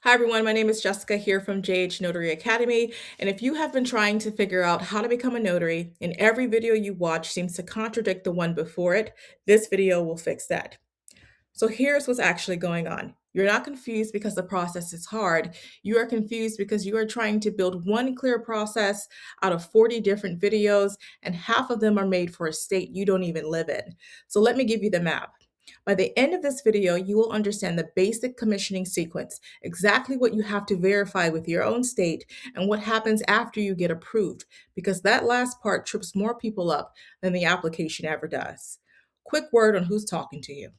Hi everyone, my name is Jessica here from JH Notary Academy. And if you have been trying to figure out how to become a notary and every video you watch seems to contradict the one before it, this video will fix that. So here's what's actually going on. You're not confused because the process is hard. You are confused because you are trying to build one clear process out of 40 different videos, and half of them are made for a state you don't even live in. So let me give you the map. By the end of this video, you will understand the basic commissioning sequence, exactly what you have to verify with your own state, and what happens after you get approved, because that last part trips more people up than the application ever does. Quick word on who's talking to you.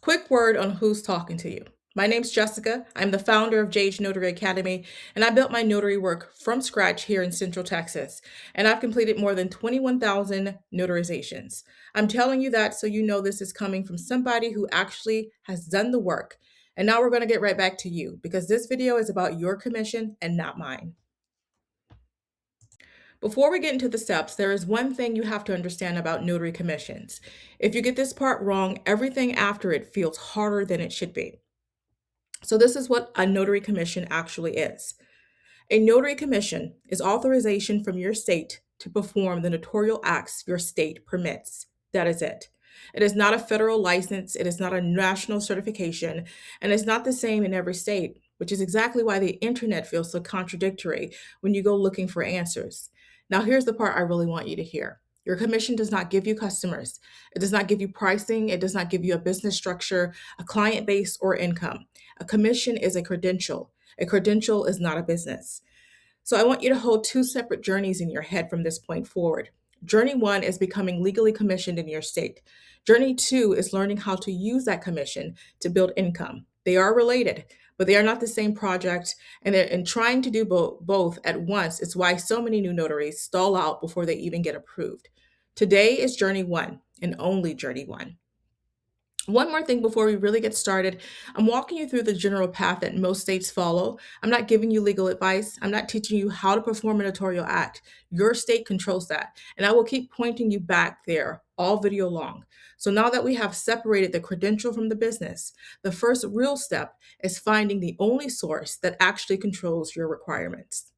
Quick word on who's talking to you. My name's Jessica. I'm the founder of JH Notary Academy, and I built my notary work from scratch here in Central Texas. And I've completed more than 21,000 notarizations. I'm telling you that so you know this is coming from somebody who actually has done the work. And now we're going to get right back to you because this video is about your commission and not mine. Before we get into the steps, there is one thing you have to understand about notary commissions. If you get this part wrong, everything after it feels harder than it should be. So this is what a notary commission actually is. A notary commission is authorization from your state to perform the notarial acts your state permits. That is it. It is not a federal license, it is not a national certification, and it's not the same in every state, which is exactly why the internet feels so contradictory when you go looking for answers. Now, here's the part I really want you to hear. Your commission does not give you customers. It does not give you pricing. It does not give you a business structure, a client base, or income. A commission is a credential. A credential is not a business. So I want you to hold two separate journeys in your head from this point forward. Journey one is becoming legally commissioned in your state. Journey two is learning how to use that commission to build income. They are related, but they are not the same project, and trying to do both at once is why so many new notaries stall out before they even get approved. Today is journey one and only journey one. One more thing before we really get started. I'm walking you through the general path that most states follow. I'm not giving you legal advice. I'm not teaching you how to perform a notarial act. Your state controls that. And I will keep pointing you back there all video long. So now that we have separated the credential from the business, the first real step is finding the only source that actually controls your requirements.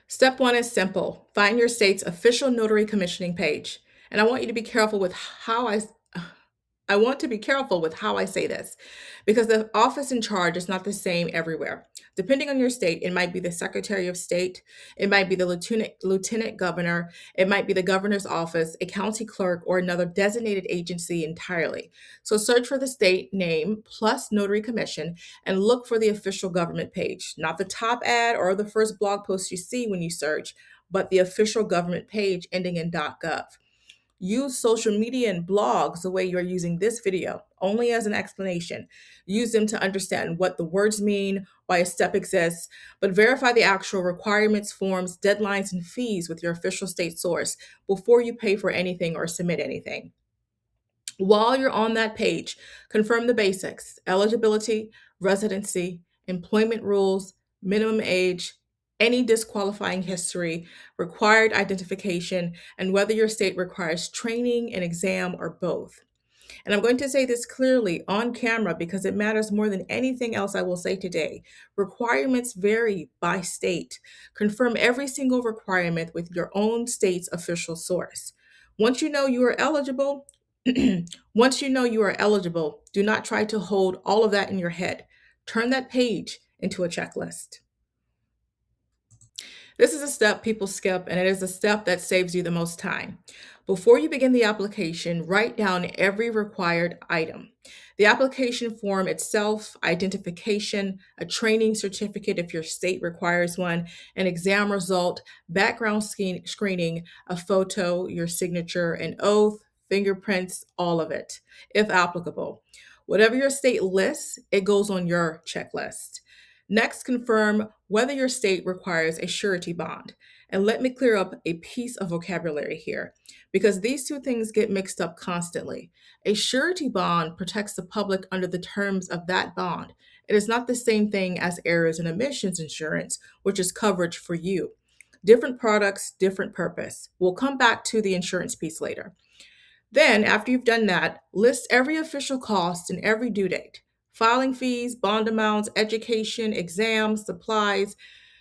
Step one is simple. Find your state's official notary commissioning page. And I want you to be careful with how I want to be careful with how I say this because the office in charge is not the same everywhere. Depending on your state, it might be the Secretary of State, it might be the Lieutenant Governor, it might be the governor's office, a county clerk, or another designated agency entirely. So search for the state name plus notary commission and look for the official government page, not the top ad or the first blog post you see when you search, but the official government page ending in .gov. Use social media and blogs the way you're using this video, only as an explanation. Use them to understand what the words mean, why a step exists, but verify the actual requirements, forms, deadlines, and fees with your official state source before you pay for anything or submit anything. While you're on that page, confirm the basics: eligibility, residency, employment rules, minimum age, any disqualifying history, required identification, and whether your state requires training, an exam, or both. And I'm going to say this clearly on camera because it matters more than anything else I will say today. Requirements vary by state. Confirm every single requirement with your own state's official source. Once you know you are eligible, once you know you are eligible, do not try to hold all of that in your head. Turn that page into a checklist. This is a step people skip, and it is a step that saves you the most time. Before you begin the application, write down every required item. The application form itself, identification, a training certificate if your state requires one, an exam result, background screening, a photo, your signature, an oath, fingerprints, all of it, if applicable. Whatever your state lists, it goes on your checklist. Next, confirm whether your state requires a surety bond. And let me clear up a piece of vocabulary here because these two things get mixed up constantly. A surety bond protects the public under the terms of that bond. It is not the same thing as errors and omissions insurance, which is coverage for you. Different products, different purpose. We'll come back to the insurance piece later. Then, after you've done that, list every official cost and every due date: filing fees, bond amounts, education, exams, supplies.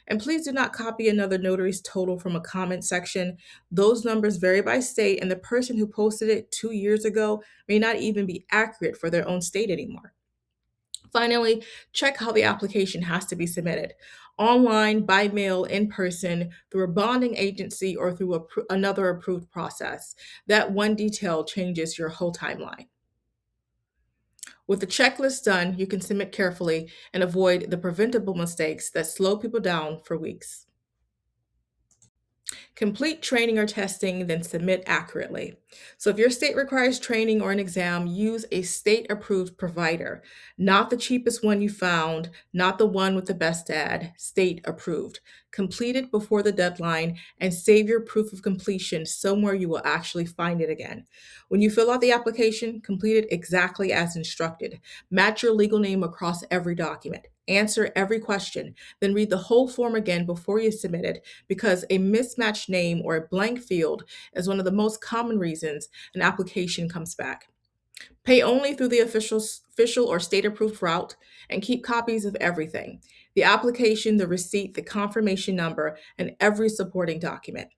And please do not copy another notary's total from a comment section. Those numbers vary by state, and the person who posted it 2 years ago may not even be accurate for their own state anymore. Finally, check how the application has to be submitted: online, by mail, in person, through a bonding agency, or through another approved process. That one detail changes your whole timeline. With the checklist done, you can submit carefully and avoid the preventable mistakes that slow people down for weeks. Complete training or testing, then submit accurately. So, if your state requires training or an exam, use a state approved provider, not the cheapest one you found, not the one with the best ad, state approved. Complete it before the deadline and save your proof of completion somewhere you will actually find it again. When you fill out the application, complete it exactly as instructed. Match your legal name across every document. Answer every question, then read the whole form again before you submit it, because a mismatched name or a blank field is one of the most common reasons an application comes back. Pay only through the official or state approved route, and keep copies of everything: the application, the receipt, the confirmation number, and every supporting document.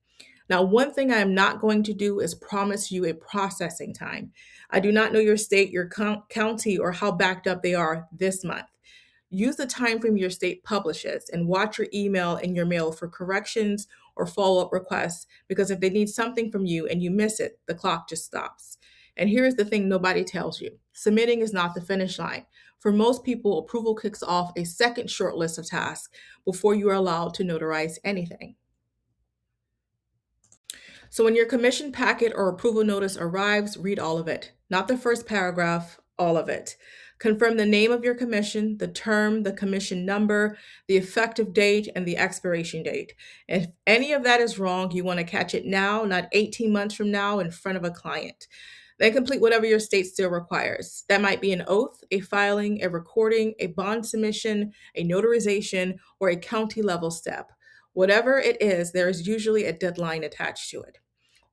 Now, one thing I am not going to do is promise you a processing time. I do not know your state, your county, or how backed up they are this month. Use the time frame your state publishes and watch your email and your mail for corrections or follow up requests, because if they need something from you and you miss it, the clock just stops. And here's the thing nobody tells you: submitting is not the finish line. For most people, approval kicks off a second short list of tasks before you are allowed to notarize anything. So when your commission packet or approval notice arrives, read all of it, not the first paragraph, all of it. Confirm the name of your commission, the term, the commission number, the effective date, and the expiration date. If any of that is wrong, you want to catch it now, not 18 months from now in front of a client. Then complete whatever your state still requires. That might be an oath, a filing, a recording, a bond submission, a notarization, or a county level step. Whatever it is, there is usually a deadline attached to it.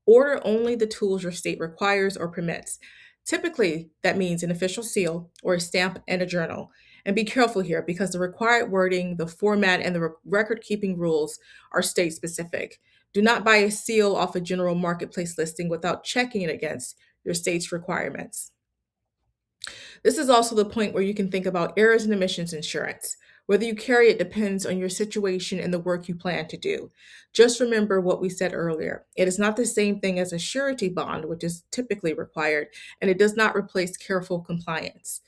Order only the tools your state requires or permits. Typically, that means an official seal or a stamp and a journal. And be careful here, because the required wording, the format, and the record keeping rules are state specific. Do not buy a seal off a general marketplace listing without checking it against your state's requirements. This is also the point where you can think about errors and omissions insurance. Whether you carry it depends on your situation and the work you plan to do. Just remember what we said earlier: it is not the same thing as a surety bond, which is typically required, and it does not replace careful compliance.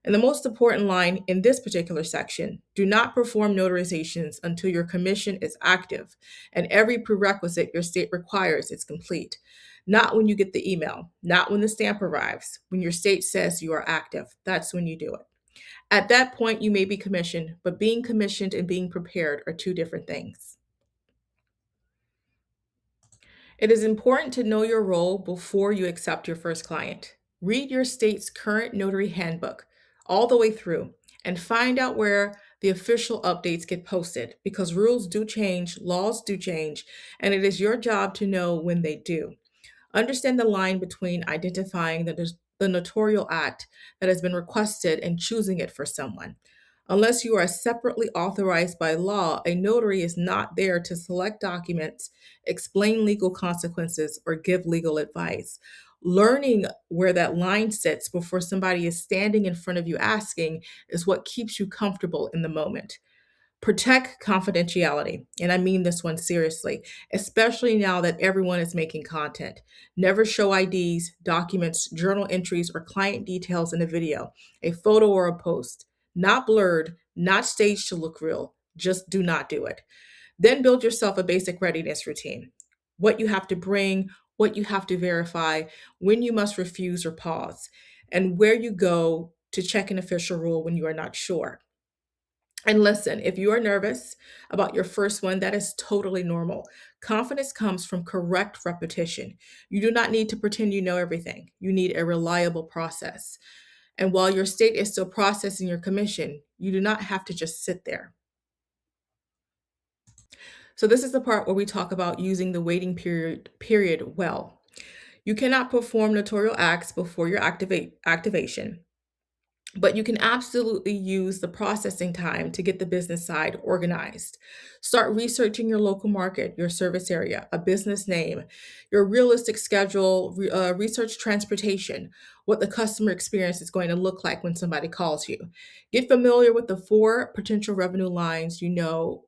And the most important line in this particular section: do not perform notarizations until your commission is active and every prerequisite your state requires is complete. Not when you get the email, not when the stamp arrives. When your state says you are active, that's when you do it. At that point, you may be commissioned, but being commissioned and being prepared are two different things. It is important to know your role before you accept your first client. Read your state's current notary handbook all the way through and find out where the official updates get posted, because rules do change, laws do change, and it is your job to know when they do. Understand the line between identifying the notarial act that has been requested and choosing it for someone. Unless you are separately authorized by law, a notary is not there to select documents, explain legal consequences, or give legal advice. Learning where that line sits before somebody is standing in front of you asking is what keeps you comfortable in the moment. Protect confidentiality, and I mean this one seriously, especially now that everyone is making content. Never show IDs, documents, journal entries, or client details in a video, a photo, or a post. Not blurred, not staged to look real. Just do not do it. Then build yourself a basic readiness routine: what you have to bring, what you have to verify, when you must refuse or pause, and where you go to check an official rule when you are not sure. And listen, if you are nervous about your first one, that is totally normal. Confidence comes from correct repetition. You do not need to pretend you know everything. You need a reliable process. And while your state is still processing your commission, you do not have to just sit there. So this is the part where we talk about using the waiting period well. You cannot perform notarial acts before your activation, but you can absolutely use the processing time to get the business side organized. Start researching your local market, your service area, a business name, your realistic schedule, research transportation, what the customer experience is going to look like when somebody calls you. Get familiar with the four potential revenue lines you know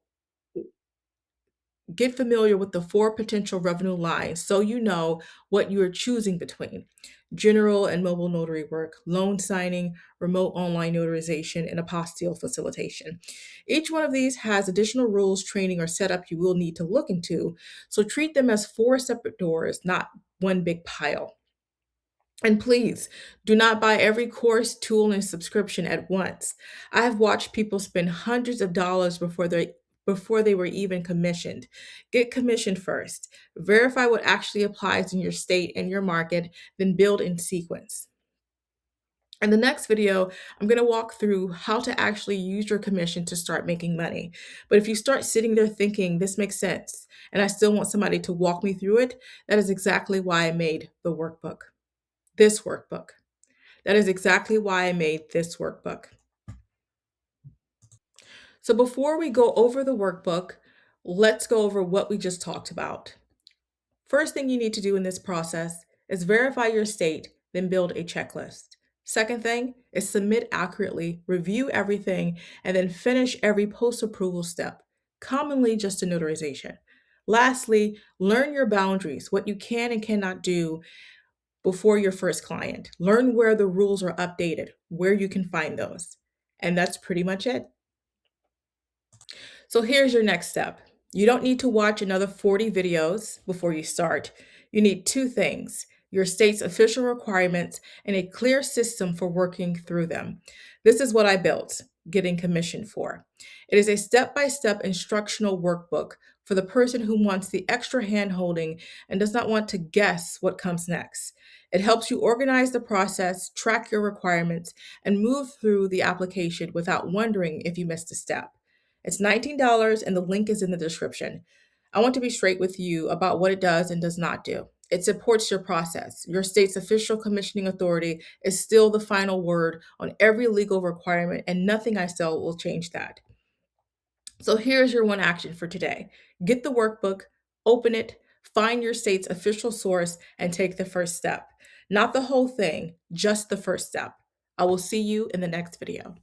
Get familiar with the four potential revenue lines so you know what you are choosing between: general and mobile notary work, loan signing, remote online notarization, and apostille facilitation. Each one of these has additional rules, training, or setup you will need to look into, so treat them as four separate doors, not one big pile. And please do not buy every course, tool, and subscription at once. I have watched people spend hundreds of dollars before they were even commissioned. Get commissioned first. Verify what actually applies in your state and your market, then build in sequence. In the next video, I'm going to walk through how to actually use your commission to start making money. But if you start sitting there thinking this makes sense and I still want somebody to walk me through it, that is exactly why I made the workbook. This workbook. That is exactly why I made this workbook. So before we go over the workbook, let's go over what we just talked about. First thing you need to do in this process is verify your state, then build a checklist. Second thing is submit accurately, review everything, and then finish every post-approval step, commonly just a notarization. Lastly, learn your boundaries, what you can and cannot do before your first client. Learn where the rules are updated, where you can find those. And that's pretty much it. So here's your next step. You don't need to watch another 40 videos before you start. You need two things: your state's official requirements and a clear system for working through them. This is what I built, getting commissioned for. It is a step-by-step instructional workbook for the person who wants the extra hand-holding and does not want to guess what comes next. It helps you organize the process, track your requirements, and move through the application without wondering if you missed a step. It's $19 and the link is in the description. I want to be straight with you about what it does and does not do. It supports your process. Your state's official commissioning authority is still the final word on every legal requirement, and nothing I sell will change that. So here's your one action for today: get the workbook, open it, find your state's official source, and take the first step. Not the whole thing, just the first step. I will see you in the next video.